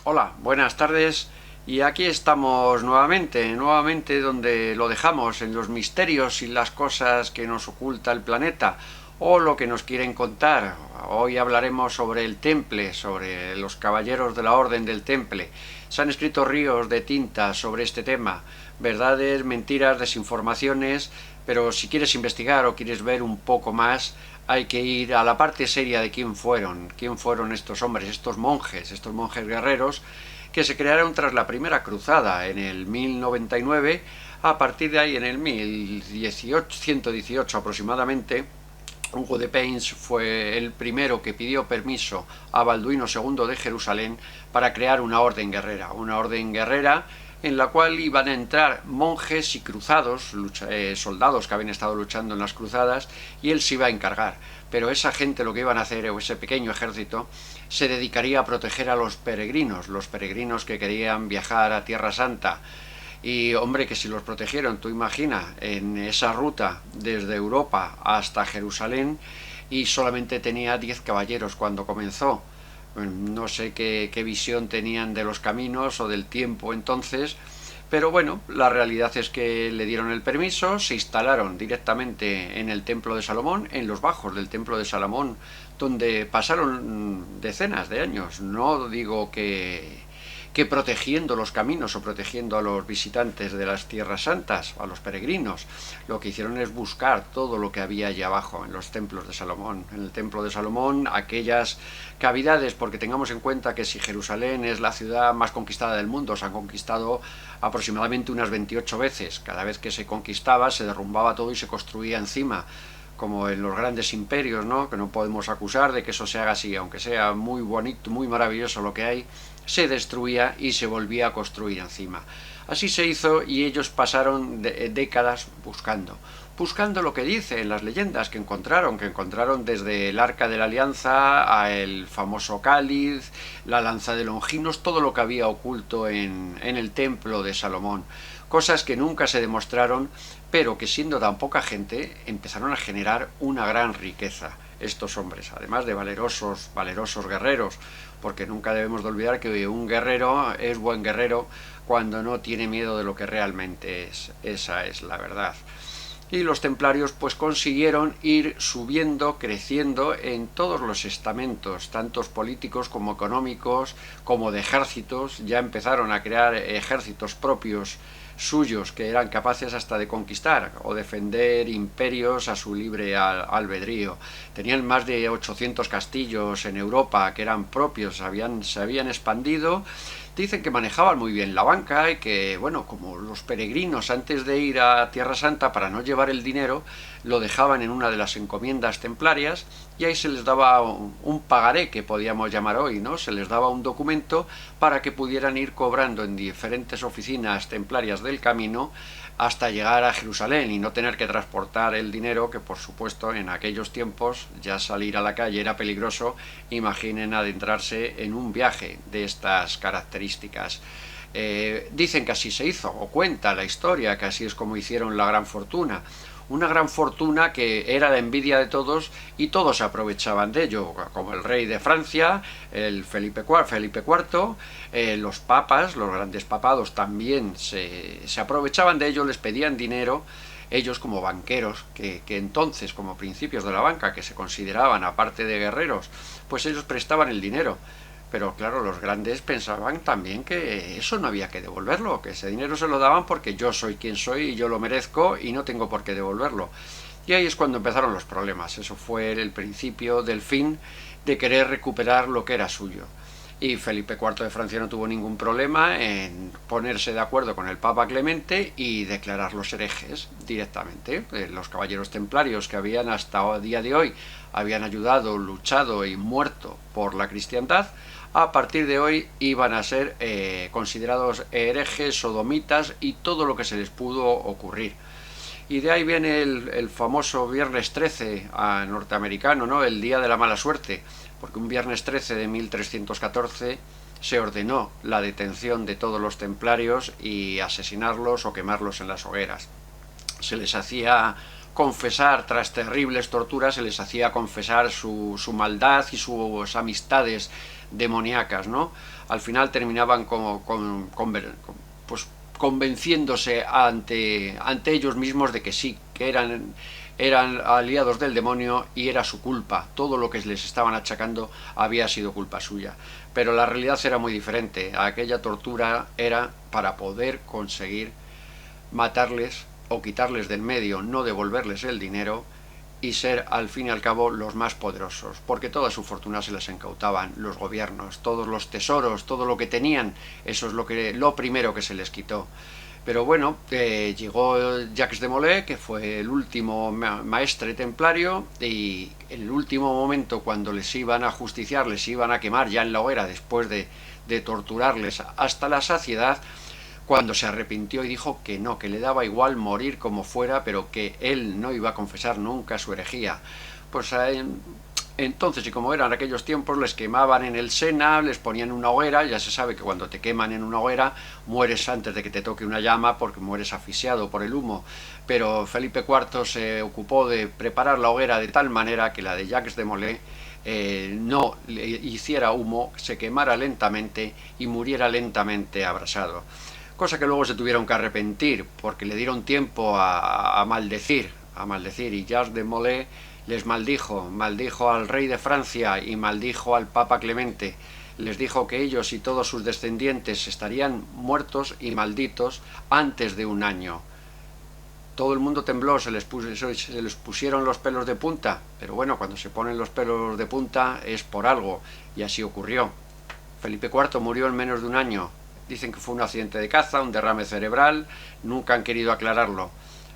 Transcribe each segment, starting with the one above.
Hola, buenas tardes. Y aquí estamos nuevamente donde lo dejamos, en los misterios y las cosas que nos oculta el planeta, o lo que nos quieren contar. Hoy hablaremos sobre el Temple, sobre los caballeros de la Orden del Temple. Se han escrito ríos de tinta sobre este tema, verdades, mentiras, desinformaciones, pero si quieres investigar o quieres ver un poco más, hay que ir a la parte seria de quién fueron estos hombres, estos monjes guerreros, que se crearon tras la primera cruzada en el 1099. A partir de ahí, en el 1118 aproximadamente, Hugo de Payns fue el primero que pidió permiso a Balduino II de Jerusalén para crear una orden guerrera en la cual iban a entrar monjes y cruzados, soldados que habían estado luchando en las cruzadas, y él se iba a encargar. Pero esa gente lo que iban a hacer, o ese pequeño ejército, se dedicaría a proteger a los peregrinos que querían viajar a Tierra Santa. Y hombre, que si los protegieron, tú imaginas, en esa ruta desde Europa hasta Jerusalén, y solamente tenía 10 caballeros cuando comenzó. No sé qué visión tenían de los caminos o del tiempo entonces, pero bueno, la realidad es que le dieron el permiso, se instalaron directamente en el Templo de Salomón, en los bajos del Templo de Salomón, donde pasaron decenas de años. No digo que protegiendo los caminos o protegiendo a los visitantes de las tierras santas, a los peregrinos. Lo que hicieron es buscar todo lo que había allá abajo en los templos de Salomón. En el templo de Salomón, aquellas cavidades, porque tengamos en cuenta que si Jerusalén es la ciudad más conquistada del mundo, se han conquistado aproximadamente unas 28 veces. Cada vez que se conquistaba, se derrumbaba todo y se construía encima, como en los grandes imperios, ¿no? Que no podemos acusar de que eso se haga así, aunque sea muy bonito, muy maravilloso lo que hay, se destruía y se volvía a construir encima. Así se hizo, y ellos pasaron décadas buscando lo que dice en las leyendas que encontraron desde el Arca de la Alianza a el famoso cáliz, la lanza de Longinos, todo lo que había oculto en el templo de Salomón. Cosas que nunca se demostraron, pero que siendo tan poca gente empezaron a generar una gran riqueza estos hombres, además de valerosos guerreros, porque nunca debemos de olvidar que un guerrero es buen guerrero cuando no tiene miedo de lo que realmente es. Esa es la verdad. Y los templarios pues consiguieron ir subiendo, creciendo en todos los estamentos, tantos políticos como económicos, como de ejércitos. Ya empezaron a crear ejércitos propios suyos que eran capaces hasta de conquistar o defender imperios a su libre albedrío. Tenían más de 800 castillos en Europa que eran propios, se habían expandido. Dicen que manejaban muy bien la banca y que, bueno, como los peregrinos antes de ir a Tierra Santa, para no llevar el dinero, lo dejaban en una de las encomiendas templarias, y ahí se les daba un pagaré, que podíamos llamar hoy, ¿no? Se les daba un documento para que pudieran ir cobrando en diferentes oficinas templarias del camino hasta llegar a Jerusalén y no tener que transportar el dinero, que por supuesto en aquellos tiempos ya salir a la calle era peligroso. Imaginen adentrarse en un viaje de estas características. Dicen que así se hizo, o cuenta la historia que así es como hicieron la gran fortuna. Una gran fortuna que era la envidia de todos, y todos se aprovechaban de ello, como el rey de Francia, el Felipe IV, los papas, los grandes papados también se aprovechaban de ello, les pedían dinero. Ellos, como banqueros, que entonces, como principios de la banca, que se consideraban aparte de guerreros, pues ellos prestaban el dinero. Pero claro, los grandes pensaban también que eso no había que devolverlo, que ese dinero se lo daban porque yo soy quien soy y yo lo merezco y no tengo por qué devolverlo. Y ahí es cuando empezaron los problemas. Eso fue el principio del fin de querer recuperar lo que era suyo. Y Felipe IV de Francia no tuvo ningún problema en ponerse de acuerdo con el Papa Clemente y declararlos herejes directamente. Los caballeros templarios, que habían hasta el día de hoy habían ayudado, luchado y muerto por la cristiandad, a partir de hoy iban a ser considerados herejes, sodomitas y todo lo que se les pudo ocurrir. Y de ahí viene el famoso Viernes 13 norteamericano, ¿no? El Día de la Mala Suerte, porque un Viernes 13 de 1314 se ordenó la detención de todos los templarios y asesinarlos o quemarlos en las hogueras. Se les hacía confesar, tras terribles torturas, se les hacía confesar su maldad y sus amistades demoníacas, ¿no? Al final terminaban pues, convenciéndose ante ellos mismos de que sí, que eran aliados del demonio y era su culpa. Todo lo que les estaban achacando había sido culpa suya. Pero la realidad era muy diferente. Aquella tortura era para poder conseguir matarles o quitarles del medio, no devolverles el dinero y ser al fin y al cabo los más poderosos, porque toda su fortuna se les incautaban los gobiernos, todos los tesoros, todo lo que tenían, eso es lo primero que se les quitó. Pero bueno, llegó Jacques de Molay, que fue el último maestre templario, y en el último momento, cuando les iban a justiciar, les iban a quemar ya en la hoguera, después de torturarles hasta la saciedad, cuando se arrepintió y dijo que no, que le daba igual morir como fuera, pero que él no iba a confesar nunca su herejía. Pues entonces, y como eran aquellos tiempos, les quemaban en el Sena, les ponían una hoguera. Ya se sabe que cuando te queman en una hoguera mueres antes de que te toque una llama, porque mueres asfixiado por el humo. Pero Felipe IV se ocupó de preparar la hoguera de tal manera que la de Jacques de Molay no le hiciera humo, se quemara lentamente y muriera lentamente abrasado. Cosa que luego se tuvieron que arrepentir, porque le dieron tiempo a maldecir, y Jacques de Molay les maldijo al rey de Francia y maldijo al Papa Clemente. Les dijo que ellos y todos sus descendientes estarían muertos y malditos antes de un año. Todo el mundo tembló, se les pusieron los pelos de punta, pero bueno, cuando se ponen los pelos de punta es por algo, y así ocurrió. Felipe IV murió en menos de un año. Dicen que fue un accidente de caza, un derrame cerebral, nunca han querido aclararlo.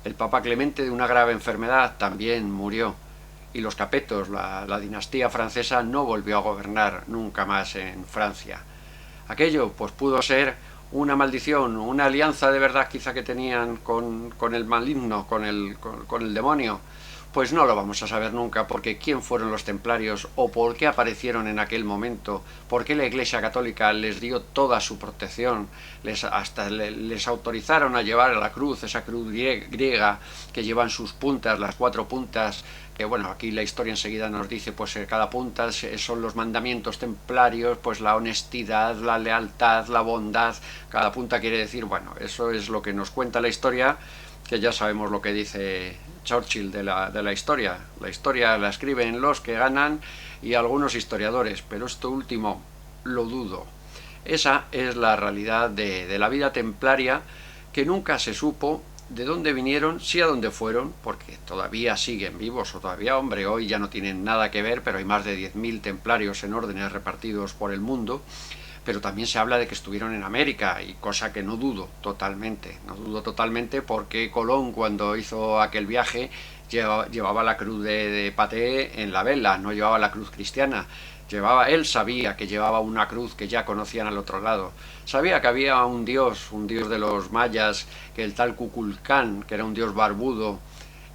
El Papa Clemente, de una grave enfermedad, también murió. Y los Capetos, la dinastía francesa, no volvió a gobernar nunca más en Francia. Aquello pues pudo ser una maldición, una alianza de verdad quizá que tenían con el maligno, con el demonio. Pues no lo vamos a saber nunca, porque quién fueron los templarios o por qué aparecieron en aquel momento, por qué la Iglesia Católica les dio toda su protección, hasta les autorizaron a llevar a la cruz, esa cruz griega que llevan sus puntas, las 4 puntas, que bueno, aquí la historia enseguida nos dice, pues cada punta son los mandamientos templarios, pues la honestidad, la lealtad, la bondad, cada punta quiere decir, bueno, eso es lo que nos cuenta la historia, que ya sabemos lo que dice Churchill de la historia. La historia la escriben los que ganan y algunos historiadores, pero esto último lo dudo. Esa es la realidad de la vida templaria, que nunca se supo de dónde vinieron, sí a dónde fueron, porque todavía siguen vivos, o todavía, hombre, hoy ya no tienen nada que ver, pero hay más de 10.000 templarios en órdenes repartidos por el mundo. Pero también se habla de que estuvieron en América, y cosa que no dudo totalmente, porque Colón, cuando hizo aquel viaje, llevaba la cruz de Paté en la vela, no llevaba la cruz cristiana. Él sabía que llevaba una cruz que ya conocían al otro lado. Sabía que había un dios de los mayas, que el tal Kukulcán, que era un dios barbudo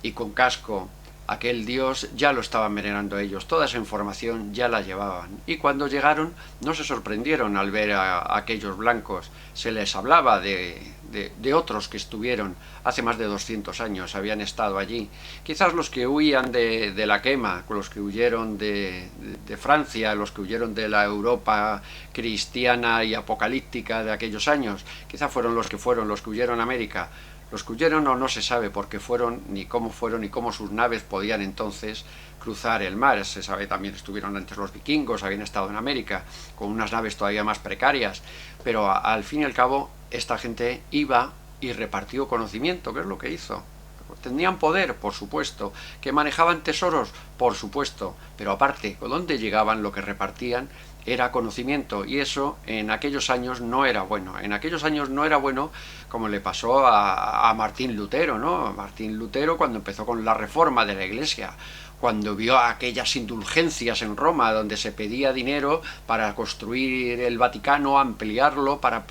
y con casco. Aquel dios ya lo estaban venerando ellos, toda esa información ya la llevaban. Y cuando llegaron no se sorprendieron al ver a aquellos blancos. Se les hablaba de otros que estuvieron hace más de 200 años, habían estado allí. Quizás los que huían de la quema, los que huyeron de Francia, los que huyeron de la Europa cristiana y apocalíptica de aquellos años, quizás fueron los que huyeron a América. Los que huyeron no se sabe por qué fueron, ni cómo sus naves podían entonces cruzar el mar. Se sabe también estuvieron antes los vikingos, habían estado en América, con unas naves todavía más precarias. Pero al fin y al cabo, esta gente iba y repartió conocimiento, que es lo que hizo. Tenían poder, por supuesto, que manejaban tesoros, por supuesto, pero aparte, ¿dónde llegaban? Lo que repartían era conocimiento, y eso en aquellos años no era bueno. En aquellos años no era bueno, como le pasó a Martín Lutero, ¿no? Martín Lutero, cuando empezó con la reforma de la Iglesia, cuando vio aquellas indulgencias en Roma donde se pedía dinero para construir el Vaticano, ampliarlo, para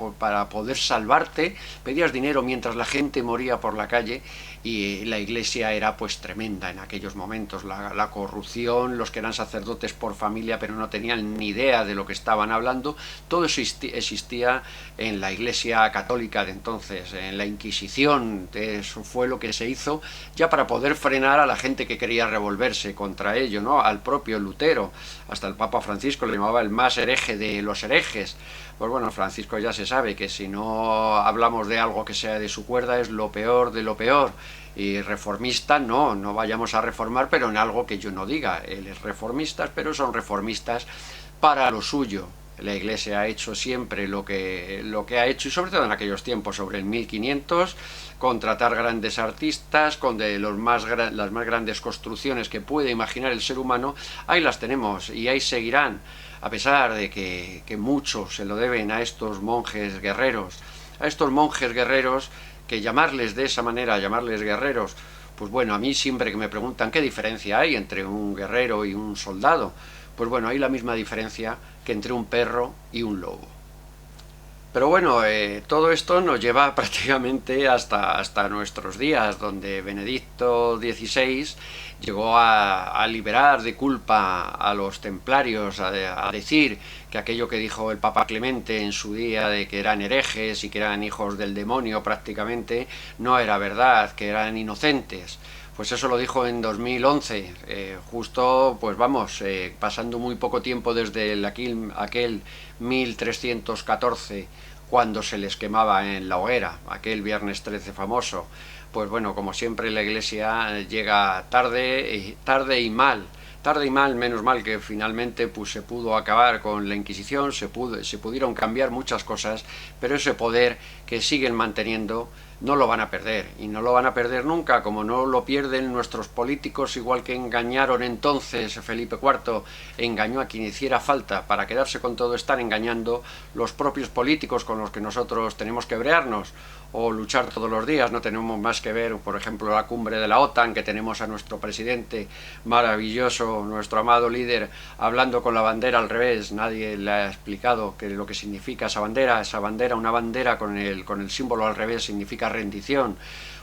poder salvarte, pedías dinero mientras la gente moría por la calle, y la iglesia era pues tremenda en aquellos momentos, la corrupción, los que eran sacerdotes por familia pero no tenían ni idea de lo que estaban hablando, todo eso existía en la iglesia católica de entonces, en la Inquisición. Eso fue lo que se hizo ya para poder frenar a la gente que quería revolverse contra ello, ¿no? Al propio Lutero, hasta el Papa Francisco le llamaba el más hereje de los herejes. Pues bueno, Francisco ya se sabe que si no hablamos de algo que sea de su cuerda es lo peor de lo peor. Y reformista no vayamos a reformar, pero en algo que yo no diga. Él es reformista, pero son reformistas para lo suyo. La Iglesia ha hecho siempre lo que ha hecho, y sobre todo en aquellos tiempos, sobre el 1500, contratar grandes artistas, con las más grandes construcciones que puede imaginar el ser humano, ahí las tenemos y ahí seguirán, a pesar de que mucho se lo deben a estos monjes guerreros, que llamarles de esa manera, llamarles guerreros, pues bueno, a mí siempre que me preguntan qué diferencia hay entre un guerrero y un soldado, pues bueno, hay la misma diferencia que entre un perro y un lobo. Pero bueno, todo esto nos lleva prácticamente hasta nuestros días, donde Benedicto XVI llegó a liberar de culpa a los templarios, a decir que aquello que dijo el Papa Clemente en su día de que eran herejes y que eran hijos del demonio prácticamente, no era verdad, que eran inocentes. Pues eso lo dijo en 2011, justo, pues vamos, pasando muy poco tiempo desde aquel 1314, cuando se les quemaba en la hoguera, aquel viernes 13 famoso. Pues bueno, como siempre la Iglesia llega tarde y mal. Tarde y mal, menos mal que finalmente pues se pudo acabar con la Inquisición, se pudieron cambiar muchas cosas, pero ese poder que siguen manteniendo no lo van a perder, y no lo van a perder nunca, como no lo pierden nuestros políticos, igual que engañaron entonces. Felipe IV engañó a quien hiciera falta para quedarse con todo, están engañando los propios políticos con los que nosotros tenemos que brearnos o luchar todos los días. No tenemos más que ver, por ejemplo, la cumbre de la OTAN, que tenemos a nuestro presidente maravilloso, nuestro amado líder, hablando con la bandera al revés. Nadie le ha explicado lo que significa esa bandera. Una bandera con el símbolo al revés significa rendición.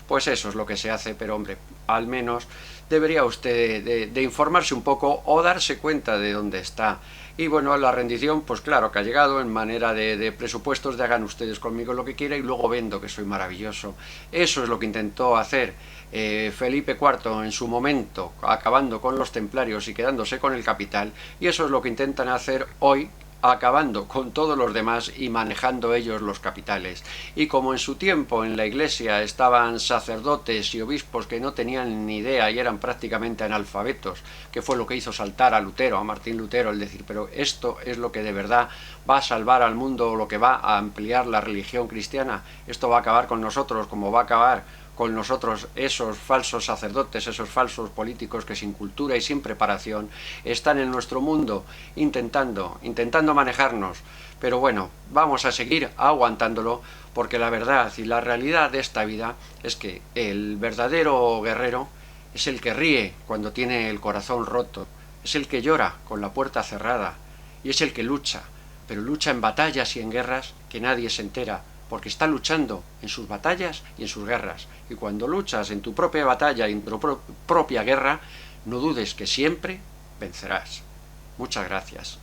Pues eso es lo que se hace, pero hombre, al menos debería usted de informarse un poco o darse cuenta de dónde está. Y bueno, la rendición, pues claro que ha llegado en manera de presupuestos, de hagan ustedes conmigo lo que quieran y luego vendo que soy maravilloso. Eso es lo que intentó hacer Felipe IV en su momento, acabando con los templarios y quedándose con el capital, y eso es lo que intentan hacer hoy, acabando con todos los demás y manejando ellos los capitales. Y como en su tiempo en la Iglesia estaban sacerdotes y obispos que no tenían ni idea y eran prácticamente analfabetos, que fue lo que hizo saltar a Lutero, a Martín Lutero, el decir, pero esto es lo que de verdad va a salvar al mundo, lo que va a ampliar la religión cristiana, esto va a acabar con nosotros, como va a acabar con nosotros esos falsos sacerdotes, esos falsos políticos que sin cultura y sin preparación están en nuestro mundo intentando manejarnos. Pero bueno, vamos a seguir aguantándolo, porque la verdad y la realidad de esta vida es que el verdadero guerrero es el que ríe cuando tiene el corazón roto, es el que llora con la puerta cerrada y es el que lucha, pero lucha en batallas y en guerras que nadie se entera, porque está luchando en sus batallas y en sus guerras. Y cuando luchas en tu propia batalla y en tu propia guerra, no dudes que siempre vencerás. Muchas gracias.